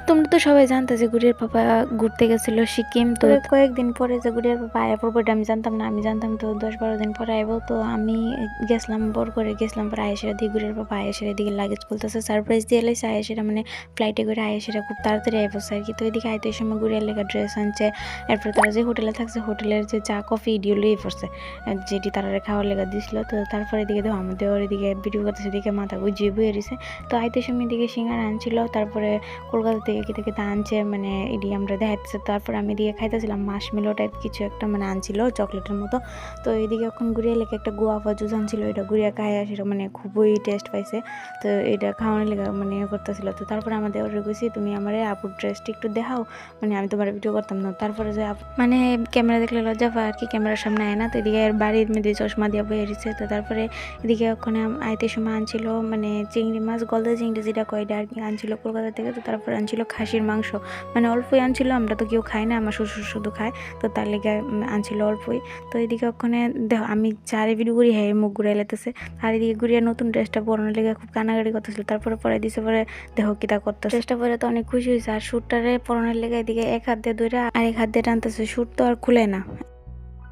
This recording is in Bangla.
তোমরা তো সবাই জানতে যে গুড়িয়ার পাপা ঘুরতে গেছিল সিকিম। তো কয়েকদিন পরে যে গুড়িয়ার পাপা আয়া পড়বো এটা আমি জানতাম না। আমি জানতাম তো 10-12 দিন পরে আইবো। তো আমি গেছিলাম বর করে গেছিলাম পরে আয়েশেরা দিয়ে গুড়িয়ার পাপা আয়েশের এদিকে লাগেজ বলতেছে সারপ্রাইজ দিয়ে লাইছে। আয়েশেরা মানে ফ্লাইটে করে আয়েশেরা খুব তাড়াতাড়ি আইবো আর কি। তো এদিকে আইতে সময় গুড়িয়ার লেখা ড্রেস আনছে। এরপরে তারা যে হোটেলে থাকছে হোটেলের যে চা কফি এডিও লইয়ে পড়ছে যেটি তারা খাওয়ার লেগা দিছিল। তো তারপরে এদিকে দেখো আমাদের ওর এদিকে ভিডিও করতেছে এদিকে মাথা গুজিয়ে বয়ে রয়েছে। তো আইতে সময় এদিকে সিঙ্গারা আনছিল, তারপরে কলকাতা থেকে কিতা আনছে মানে এটি আমরা দেখাচ্ছে। তারপর আমি এদিকে খাইতেছিলাম মাশমেলো টাইপ কিছু একটা মানে আনছিল চকলেটের মতো। তো এদিকে এখন গুড়িয়া লেগে একটা গুয়াভা জুস আনছিল, এটা গুড়িয়া খাইয়া সেটা মানে খুবই টেস্ট পাইছে। তো এটা খাওয়ানোর লেগে মানে করতেছিল। তো তারপরে আমাদের ওরে কইছি তুমি আমার আপুর ড্রেসটা একটু দেখাও, মানে আমি তোমার ভিডিও করতাম না। তারপরে যে মানে ক্যামেরা দেখলে লজ্জা পায় আর কি, ক্যামেরার সামনে আয় না। তো এদিকে বাড়ির মধ্যে চশমা দিয়ে বয়ে এসেছে। তো তারপরে এদিকে ওখানে আইতে সময় আনছিল মানে চিংড়ি মাছ গলদা চিংড়ি যেটা কয় এটা আর কি আনছিল কলকাতা থেকে। তো তারপরে আনছিল খাসির মাংস, মানে অল্পই আনছিল, আমরা তো কেউ খাই না, আমার শ্বশুর শুধু খায়। তো তার লেগে আনছিল অল্পই। তো এদিকে ওখানে দেখো আমি চারে ভিডিও করি হ্যাঁ মুখ ঘুরাই লেতেছে। আর এদিকে ঘুরিয়ে নতুন ড্রেসটা পরানোর লেগে খুব কানাকাটি করতেছিল। তারপরে পরে দিছে পরে দেখো কিতা করতে ড্রেসটা পরে তো অনেক খুশি হয়েছে। আর শ্যুটটারে পরানোর লেগে এদিকে এক হাত দিয়ে ধরে আর এক হাত দিয়ে টানতেছে, শ্যুট তো আর খুলে না।